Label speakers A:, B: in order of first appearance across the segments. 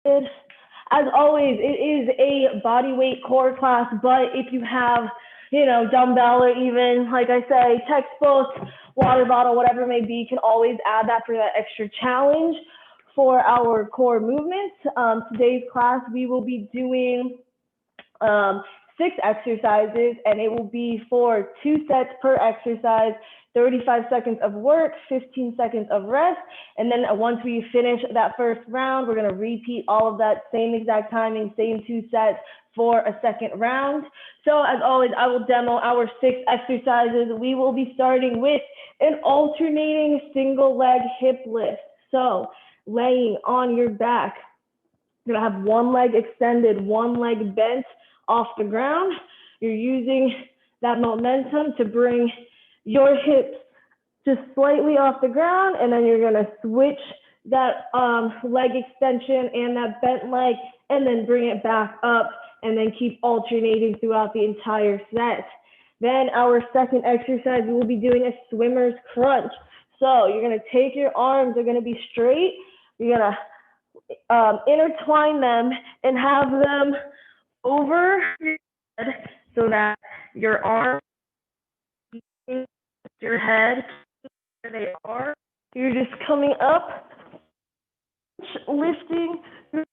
A: As always, it is a body weight core class, but if you have, dumbbell or even, like I say, textbook, water bottle, whatever it may be, you can always add that for that extra challenge for our core movements. Today's class, we will be doing 6 exercises, and it will be for 2 sets per exercise, 35 seconds of work, 15 seconds of rest. And then once we finish that first round, we're going to repeat all of that same exact timing, same 2 sets for a second round. So as always, I will demo our 6 exercises. We will be starting with an alternating single leg hip lift. So laying on your back, you're going to have one leg extended, one leg bent off the ground. You're using that momentum to bring your hips just slightly off the ground, and then you're gonna switch that leg extension and that bent leg, and then bring it back up, and then keep alternating throughout the entire set. Then our second exercise, we will be doing a swimmer's crunch. So you're gonna take your arms, they're gonna be straight, you're gonna intertwine them and have them over your head so that your arms, your head, where they are. You're just coming up, lifting your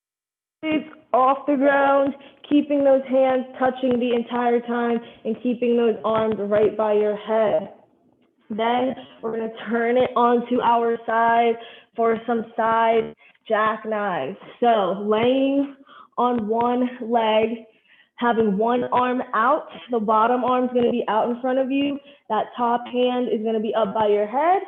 A: feet off the ground, keeping those hands touching the entire time and keeping those arms right by your head. Then we're going to turn it onto our side for some side jackknives. So laying on one leg, having one arm out, the bottom arm is going to be out in front of you. That top hand is going to be up by your head.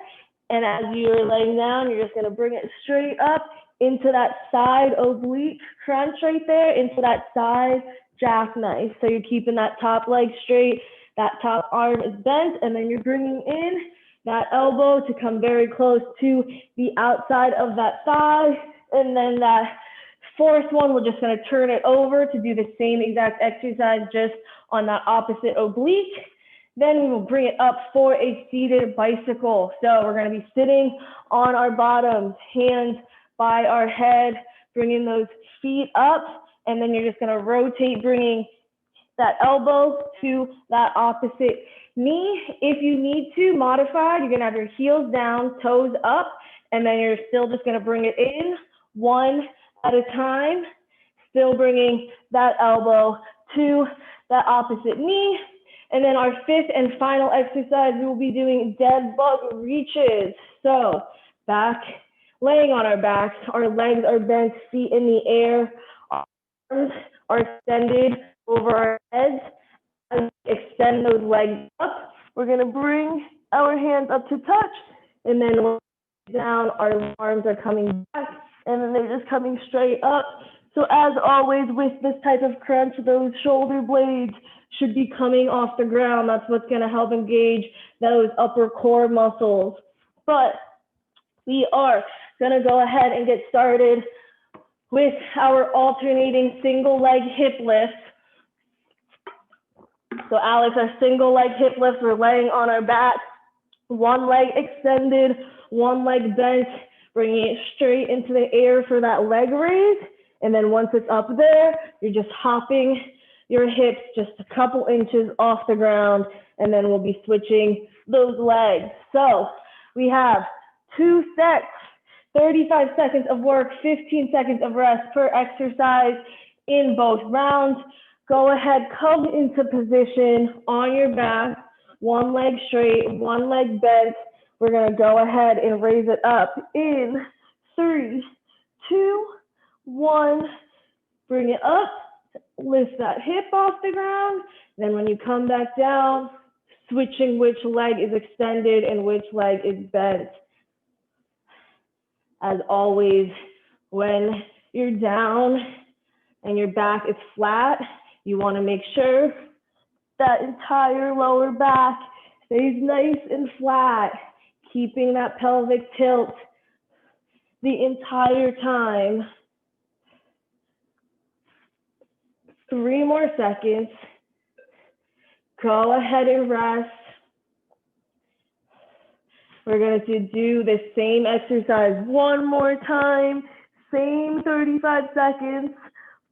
A: And as you're laying down, you're just going to bring it straight up into that side oblique crunch right there, into that side jackknife. So you're keeping that top leg straight, that top arm is bent, and then you're bringing in that elbow to come very close to the outside of that thigh. And then that fourth one, we're just going to turn it over to do the same exact exercise, just on that opposite oblique. Then we will bring it up for a seated bicycle. So we're going to be sitting on our bottoms, hands by our head, bringing those feet up, and then you're just going to rotate, bringing that elbow to that opposite knee. If you need to modify, you're going to have your heels down, toes up, and then you're still just going to bring it in one at a time, still bringing that elbow to that opposite knee. And then our fifth and final exercise, we will be doing dead bug reaches. So back, laying on our backs, our legs are bent, feet in the air, our arms are extended over our heads. As we extend those legs up, we're gonna bring our hands up to touch, and then down, our arms are coming back, and then they're just coming straight up. So as always with this type of crunch, those shoulder blades should be coming off the ground. That's what's going to help engage those upper core muscles. But we are going to go ahead and get started with our alternating single leg hip lift. So Alex, our single leg hip lift, we're laying on our back, one leg extended, one leg bent, bringing it straight into the air for that leg raise. And then once it's up there, you're just hopping your hips just a couple inches off the ground, and then we'll be switching those legs. So we have 2 sets, 35 seconds of work, 15 seconds of rest per exercise in both rounds. Go ahead, come into position on your back, one leg straight, one leg bent. We're gonna go ahead and raise it up in 3, 2, 1, bring it up, lift that hip off the ground. Then when you come back down, switching which leg is extended and which leg is bent. As always, when you're down and your back is flat, you want to make sure that entire lower back stays nice and flat, keeping that pelvic tilt the entire time. 3 more seconds. Go ahead and rest. We're going to do the same exercise one more time. Same 35 seconds.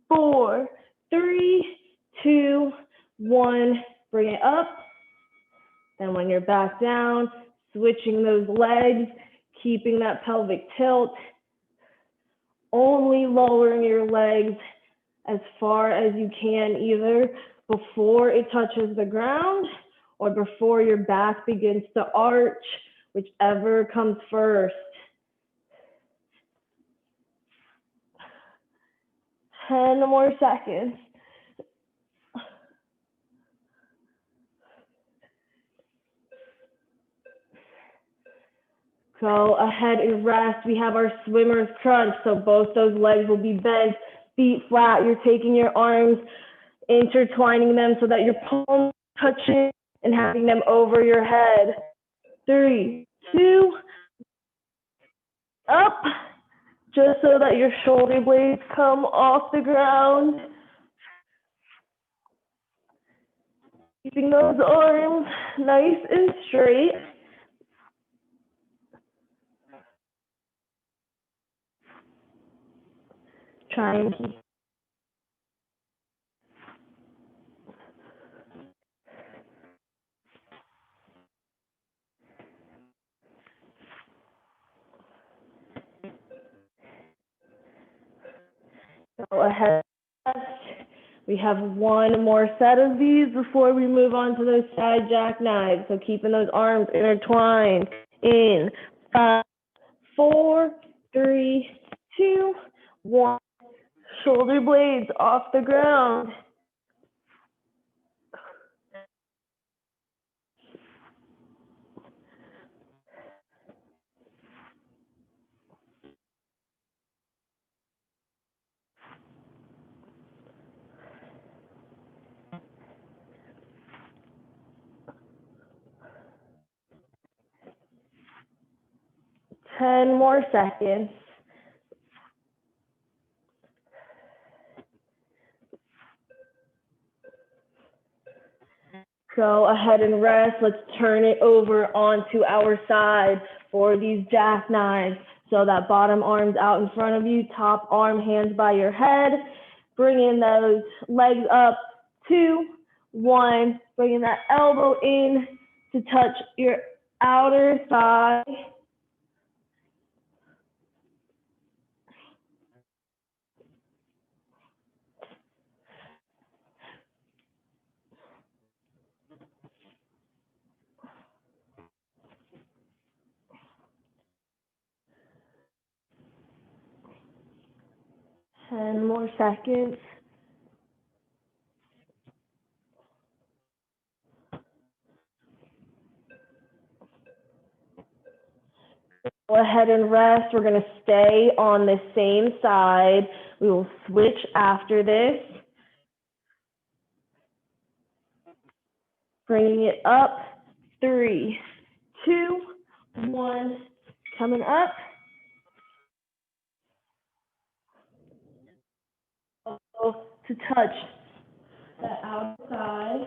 A: 4, 3, 2, 1. Bring it up. Then when you're back down, switching those legs, keeping that pelvic tilt, only lowering your legs as far as you can, either before it touches the ground or before your back begins to arch, whichever comes first. 10 more seconds. Go ahead and rest. We have our swimmer's crunch, so both those legs will be bent, feet flat. You're taking your arms, intertwining them so that your palms are touching and having them over your head. 3, 2, up, just so that your shoulder blades come off the ground. Keeping those arms nice and straight. Try and keep. Go ahead. We have one more set of these before we move on to those side jackknives. So keeping those arms intertwined in 5, 4, 3, 2, 1. Shoulder blades off the ground. Ten more seconds. Go ahead and rest. Let's turn it over onto our side for these jackknives. So that bottom arm's out in front of you, top arm, hands by your head. Bringing those legs up, 2, 1. Bringing that elbow in to touch your outer thigh. Ten more seconds. Go ahead and rest. We're going to stay on the same side. We will switch after this. Bringing it up. 3, 2, 1. Coming up. To touch the outside.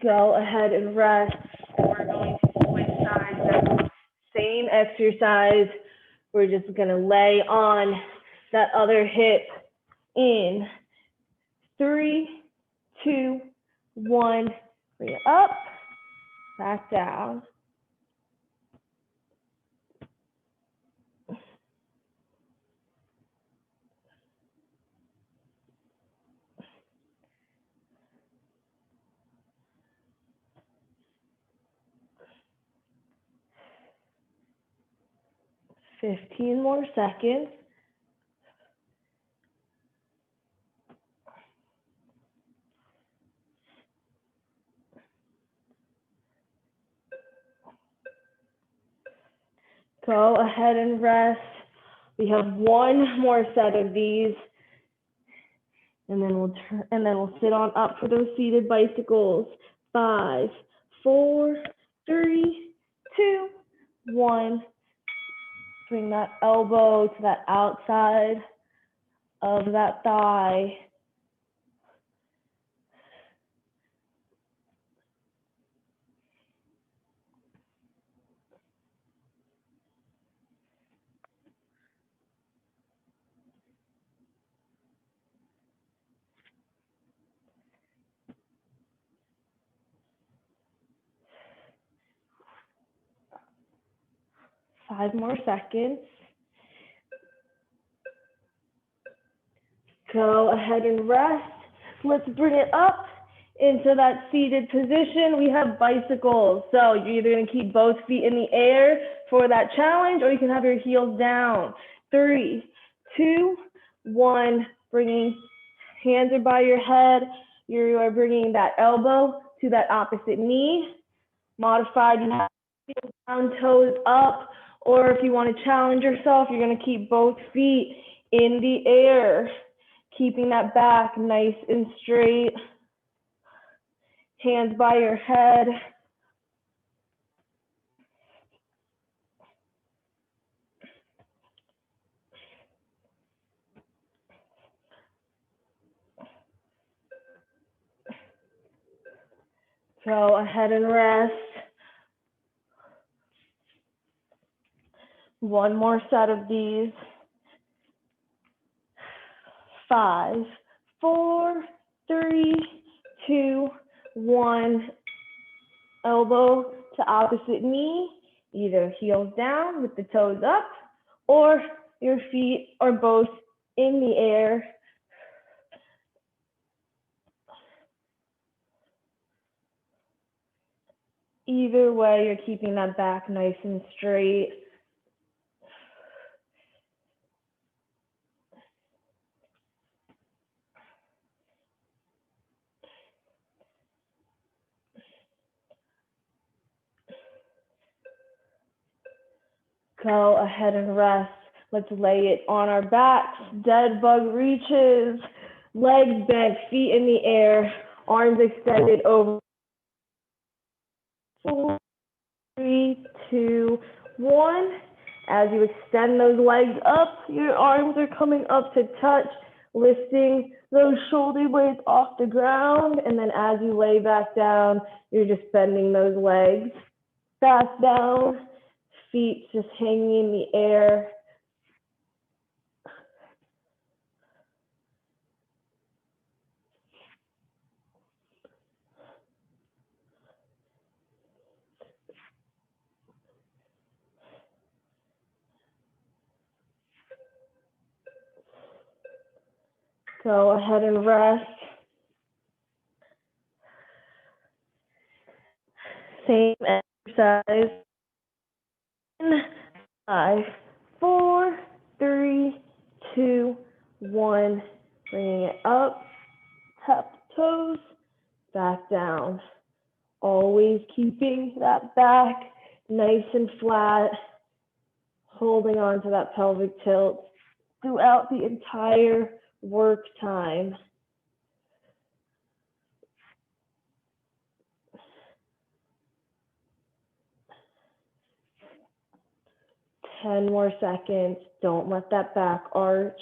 A: Go ahead and rest. We're going to switch sides. Same exercise. We're just going to lay on that other hip in 3, 2, 1. Bring it up, back down. Fifteen more seconds. Go ahead and rest. We have one more set of these. And then we'll sit on up for those seated bicycles. 5, 4, 3, 2, 1. Bring that elbow to that outside of that thigh. Five more seconds. Go ahead and rest. Let's bring it up into that seated position. We have bicycles. So you're either going to keep both feet in the air for that challenge, or you can have your heels down. 3, 2, 1. Bringing hands are by your head. You are bringing that elbow to that opposite knee. Modified, you have heels down, toes up. Or if you want to challenge yourself, you're going to keep both feet in the air, keeping that back nice and straight. Hands by your head. Go ahead and rest. One more set of these. 5, 4, 3, 2, 1. Elbow to opposite knee, either heels down with the toes up, or your feet are both in the air. Either way, you're keeping that back nice and straight. Go ahead and rest. Let's lay it on our backs. Dead bug reaches, legs bent, feet in the air, arms extended over. 4, 3, 2, 1. As you extend those legs up, your arms are coming up to touch, lifting those shoulder blades off the ground. And then as you lay back down, you're just bending those legs back down. Feet just hanging in the air. Go ahead and rest. Same exercise. 5, 4, 3, 2, 1. Bringing it up. Tap the toes. Back down. Always keeping that back nice and flat. Holding on to that pelvic tilt throughout the entire work time. Ten more seconds. Don't let that back arch.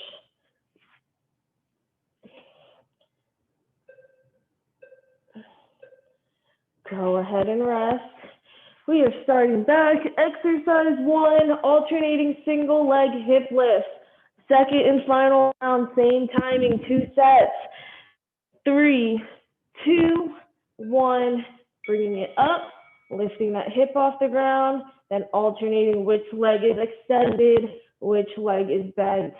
A: Go ahead and rest. We are starting back. Exercise 1, alternating single leg hip lift. Second and final round, same timing, 2 sets. 3, 2, 1. Bringing it up, lifting that hip off the ground, then alternating which leg is extended, which leg is bent.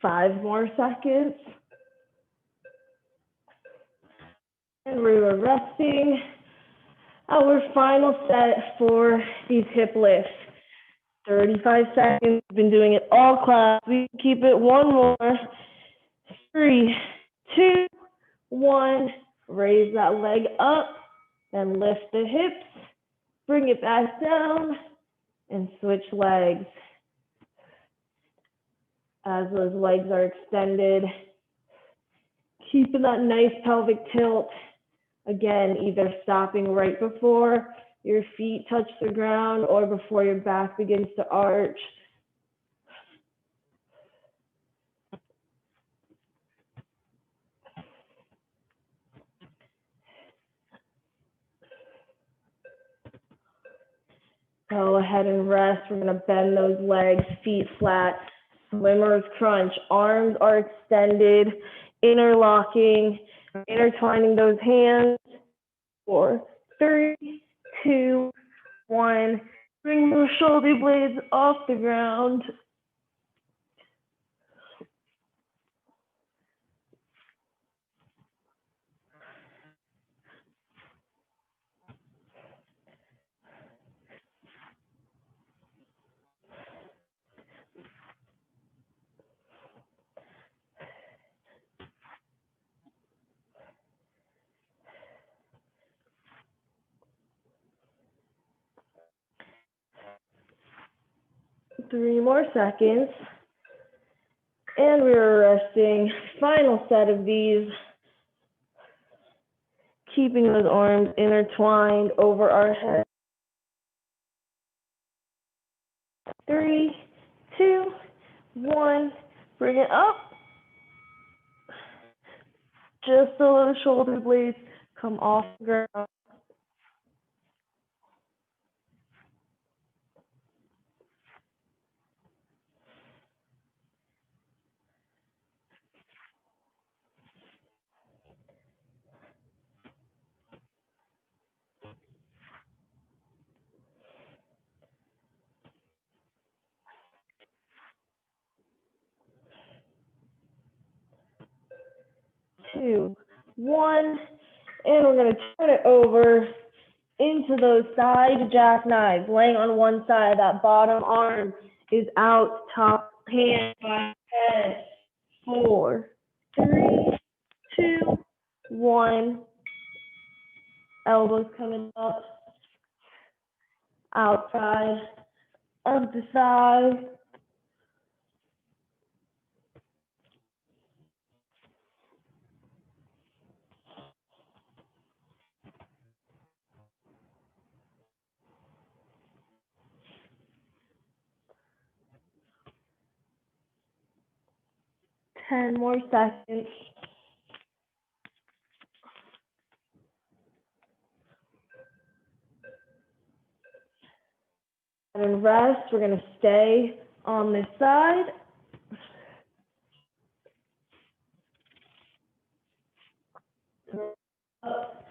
A: Five more seconds. And we are resting. Our final set for these hip lifts. 35 seconds. We've been doing it all class. We can keep it one more. 3, 2, 1. Raise that leg up, then lift the hips, bring it back down, and switch legs. As those legs are extended, keeping that nice pelvic tilt. Again, either stopping right before your feet touch the ground or before your back begins to arch. Go ahead and rest. We're going to bend those legs, feet flat, swimmer's crunch. Arms are extended, interlocking, intertwining those hands. 4, 3, 2, 1. Bring those shoulder blades off the ground. Three more seconds. And we're resting. Final set of these. Keeping those arms intertwined over our head. 3, 2, 1. Bring it up. Just so those shoulder blades come off the ground. Two, one, and we're going to turn it over into those side jackknives, laying on one side. That bottom arm is out, top hand by head. 4, 3, 2, 1. Elbows coming up, outside of the thigh. Ten more seconds. And rest. We're going to stay on this side. Up.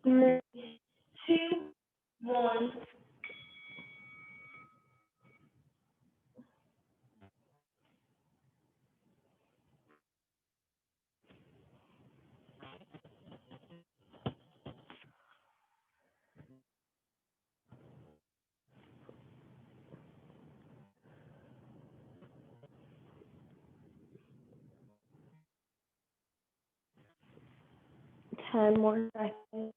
A: 3, 2, 1. 10 more seconds.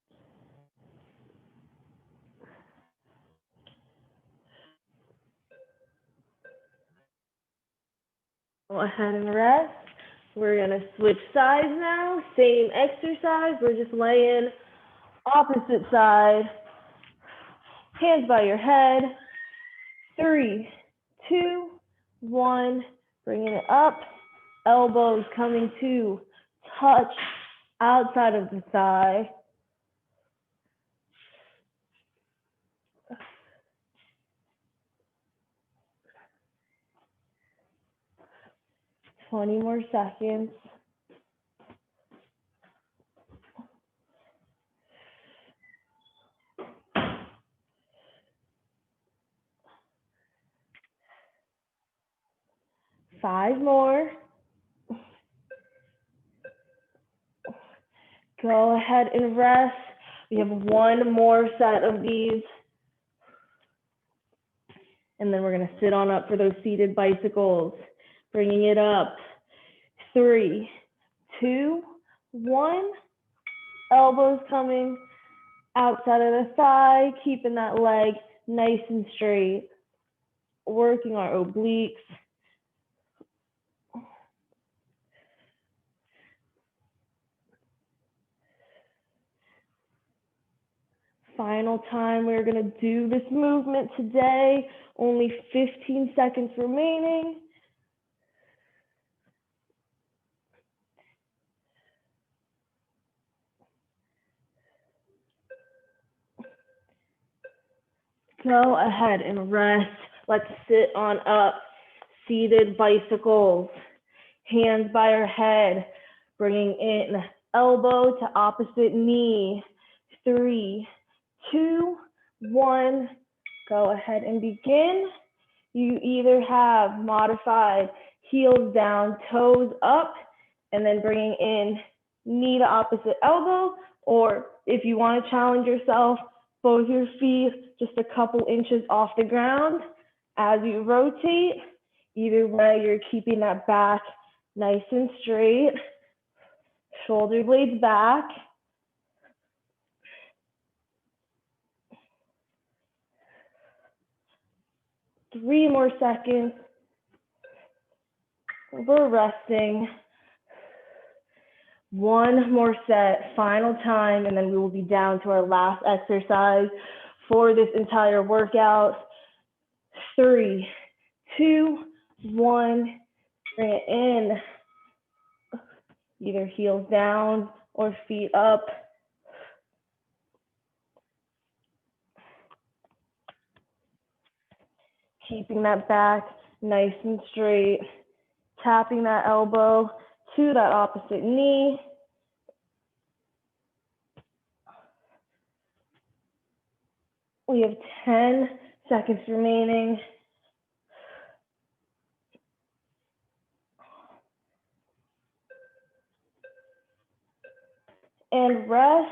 A: Go ahead and rest. We're going to switch sides now. Same exercise. We're just laying opposite side. Hands by your head. 3, 2, 1. Bringing it up. Elbows coming to touch outside of the thigh. 20 more seconds. Five more. Go ahead and rest. We have one more set of these. And then we're going to sit on up for those seated bicycles, bringing it up. 3, 2, 1. Elbows coming outside of the thigh, keeping that leg nice and straight. Working our obliques. Final time we're going to do this movement today. Only 15 seconds remaining. Go ahead and rest. Let's sit on up. Seated bicycles. Hands by our head. Bringing in elbow to opposite knee. 3, 2, 1. Go ahead and begin. You either have modified heels down, toes up, and then bringing in knee to opposite elbow, or if you want to challenge yourself, both your feet just a couple inches off the ground as you rotate. Either way, you're keeping that back nice and straight, shoulder blades back. Three more seconds. We're resting. One more set, final time, and then we will be down to our last exercise for this entire workout. 3, 2, 1, bring it in. Either heels down or feet up. Keeping that back nice and straight. Tapping that elbow to that opposite knee. We have 10 seconds remaining. And rest.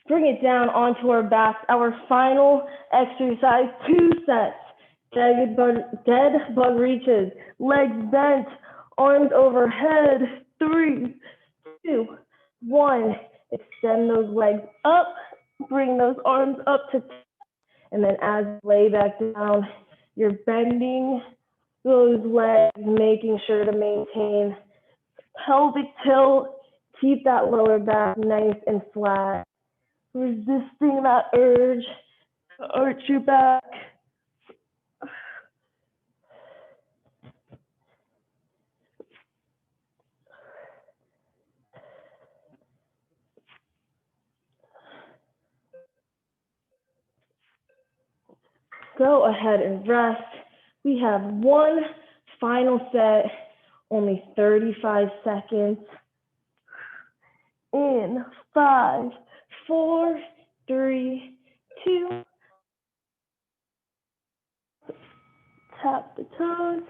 A: Bring it down onto our backs. Our final exercise, 2 sets. Dead bug reaches, legs bent, arms overhead. 3, 2, 1. Extend those legs up. Bring those arms up to, and then as you lay back down, you're bending those legs, making sure to maintain pelvic tilt. Keep that lower back nice and flat. Resisting that urge to arch your back. Go ahead and rest. We have one final set, only 35 seconds. In 5, 4, 3, 2. Tap the toes.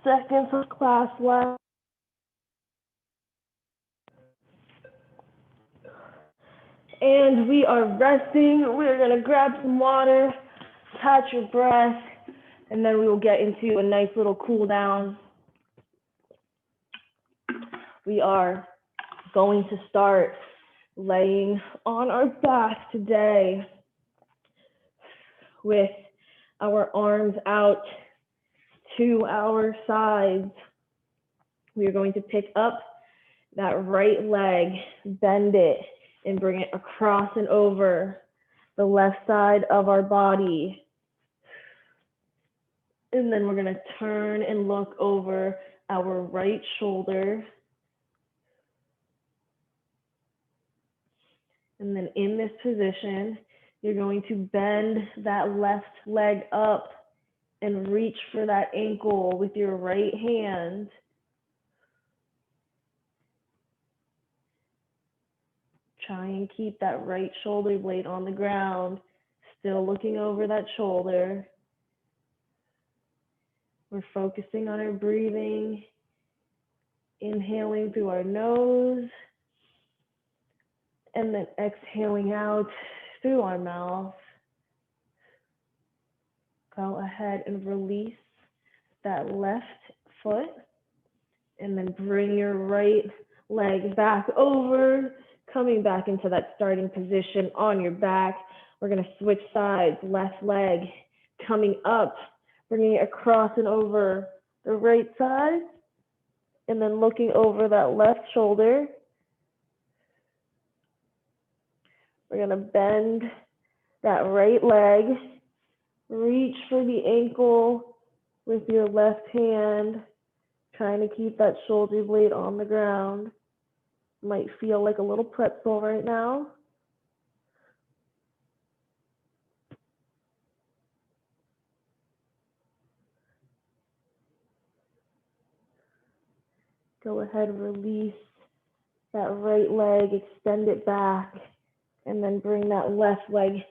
A: Seconds of class left. And we are resting. We're going to grab some water, catch your breath, and then we will get into a nice little cool down. We are going to start laying on our back today with our arms out to our sides. We are going to pick up that right leg, bend it, and bring it across and over the left side of our body. And then we're going to turn and look over our right shoulder. And then in this position, you're going to bend that left leg up and reach for that ankle with your right hand. Try and keep that right shoulder blade on the ground, still looking over that shoulder. We're focusing on our breathing, inhaling through our nose, and then exhaling out through our mouth. Go ahead and release that left foot, and then bring your right leg back over, coming back into that starting position on your back. We're going to switch sides, left leg coming up, bringing it across and over the right side, and then looking over that left shoulder. We're going to bend that right leg, reach for the ankle with your left hand, trying to keep that shoulder blade on the ground. Might feel like a little pretzel right now. Go ahead and release that right leg, extend it back, and then bring that left leg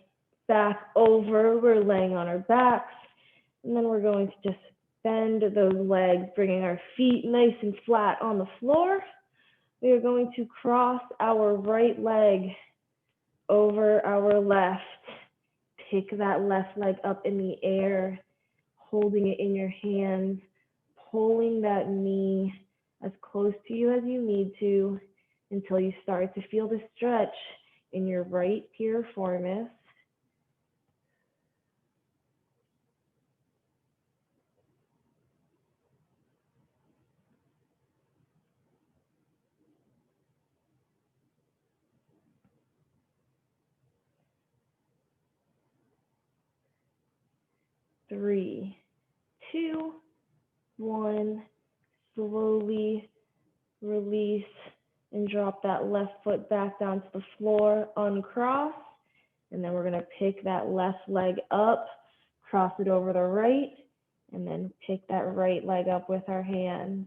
A: back over. We're laying on our backs, and then we're going to just bend those legs, bringing our feet nice and flat on the floor. We are going to cross our right leg over our left. Pick that left leg up in the air, holding it in your hands, pulling that knee as close to you as you need to until you start to feel the stretch in your right piriformis. Three, two, one. Slowly release and drop that left foot back down to the floor, uncross, and then we're going to pick that left leg up, cross it over the right, and then pick that right leg up with our hands.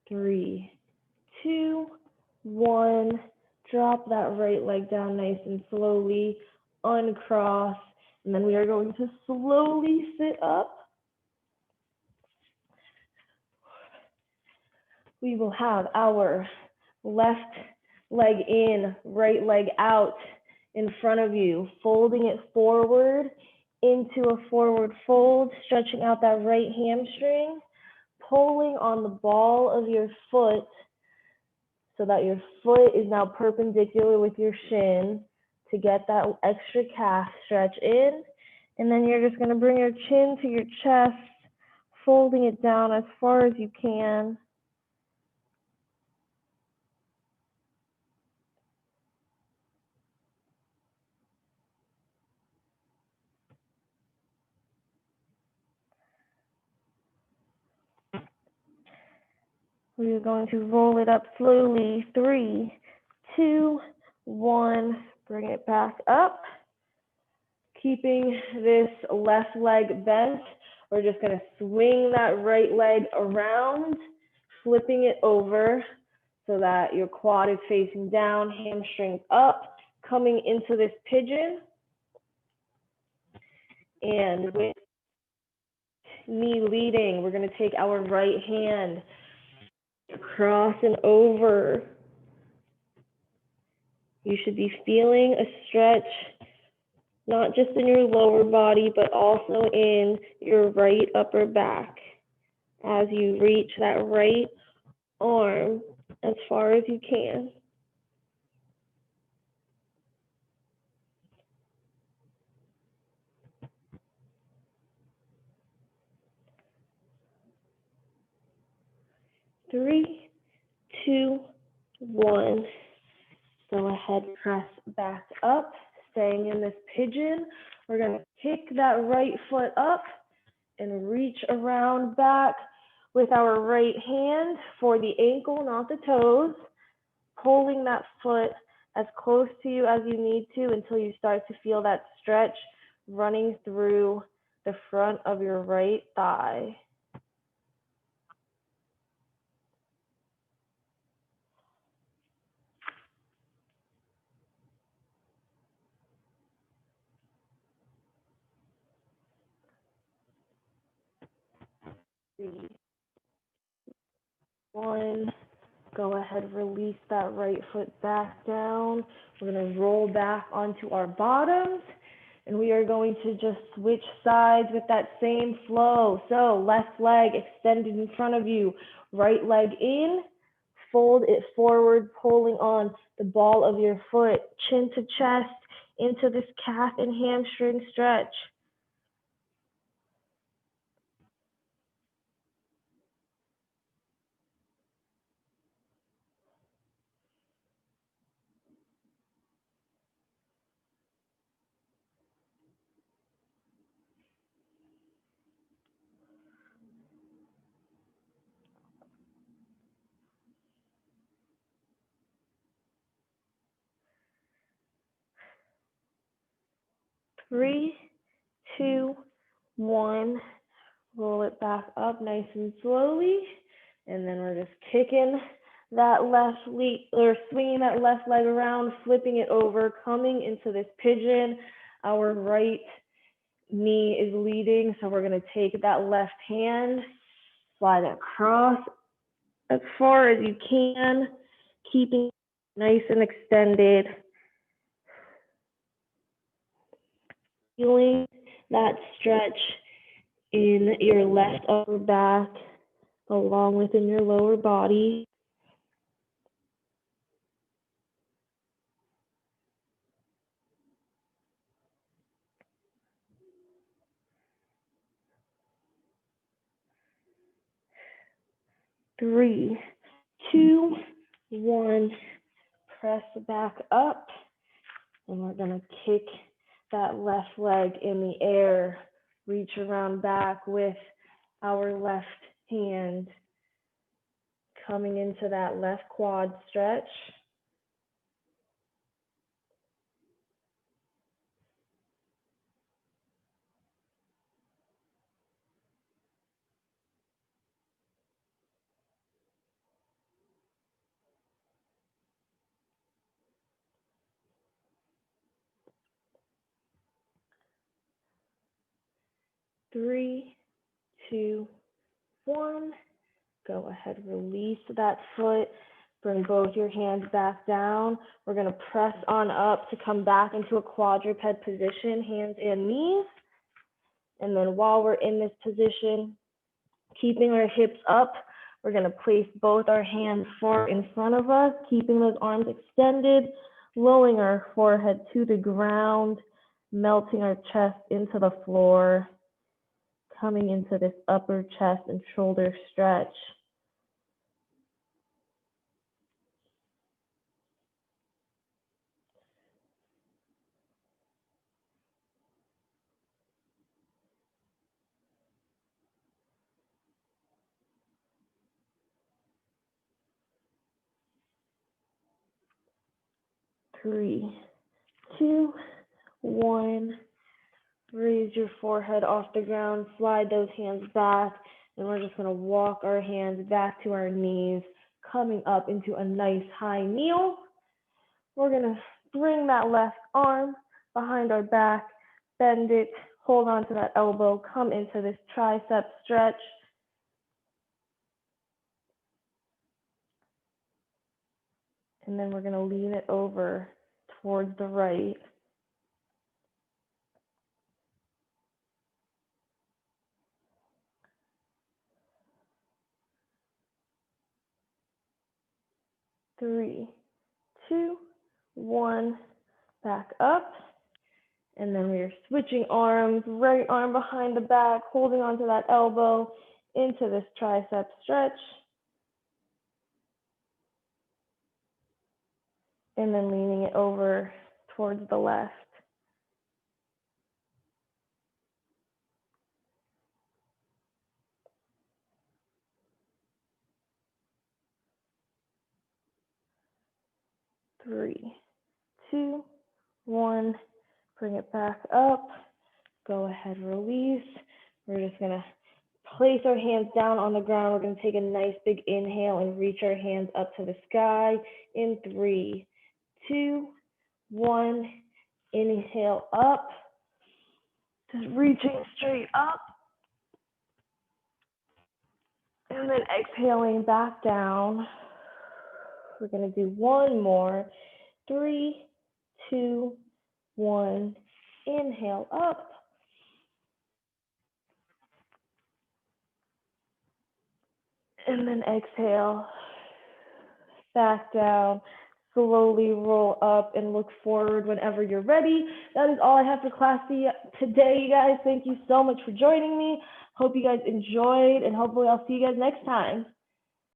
A: Three, two, one. Drop that right leg down nice and slowly, uncross, and then we are going to slowly sit up. We will have our left leg in, right leg out in front of you, folding it forward into a forward fold, stretching out that right hamstring, pulling on the ball of your foot so that your foot is now perpendicular with your shin to get that extra calf stretch in. And then you're just going to bring your chin to your chest, folding it down as far as you can. We are going to roll it up slowly. 3, 2, 1. Bring it back up. Keeping this left leg bent, we're just going to swing that right leg around, flipping it over so that your quad is facing down, hamstrings up, coming into this pigeon. And with me leading, we're going to take our right hand across and over. You should be feeling a stretch, not just in your lower body, but also in your right upper back as you reach that right arm as far as you can. Three, two, one. Go ahead, press back up, staying in this pigeon. We're going to kick that right foot up and reach around back, with our right hand for the ankle, not the toes, pulling that foot as close to you as you need to until you start to feel that stretch running through the front of your right thigh. Three, one. Go ahead, release that right foot back down. We're going to roll back onto our bottoms, and we are going to just switch sides with that same flow. So left leg extended in front of you, right leg in, fold it forward, pulling on the ball of your foot, chin to chest, into this calf and hamstring stretch. Three, two, one. Roll it back up nice and slowly. And then we're just kicking that left leg, or swinging that left leg around, flipping it over, coming into this pigeon. Our right knee is leading, so we're going to take that left hand, slide it across as far as you can, keeping it nice and extended. Feeling that stretch in your left upper back, along with in your lower body. Three, two, one. Press back up, and we're gonna kick that left leg in the air. Reach around back with our left hand, coming into that left quad stretch. Three, two, one. Go ahead, release that foot. Bring both your hands back down. We're gonna press on up to come back into a quadruped position, hands and knees. And then while we're in this position, keeping our hips up, we're gonna place both our hands far in front of us, keeping those arms extended, lowering our forehead to the ground, melting our chest into the floor, coming into this upper chest and shoulder stretch. Three, two, one. Raise your forehead off the ground, slide those hands back, and we're just gonna walk our hands back to our knees, coming up into a nice high kneel. We're gonna bring that left arm behind our back, bend it, hold on to that elbow, come into this tricep stretch. And then we're gonna lean it over towards the right. Three, two, one, back up. And then we are switching arms, right arm behind the back, holding onto that elbow into this tricep stretch. And then leaning it over towards the left. 3, 2, 1. Bring it back up. Go ahead, release. We're just gonna place our hands down on the ground. We're gonna take a nice big inhale and reach our hands up to the sky in 3, 2, 1. Inhale up, just reaching straight up. And then exhaling back down. We're gonna do one more. 3, 2, 1. Inhale up. And then exhale back down. Slowly roll up and look forward whenever you're ready. That is all I have for class today, you guys. Thank you so much for joining me. Hope you guys enjoyed, and hopefully I'll see you guys next time.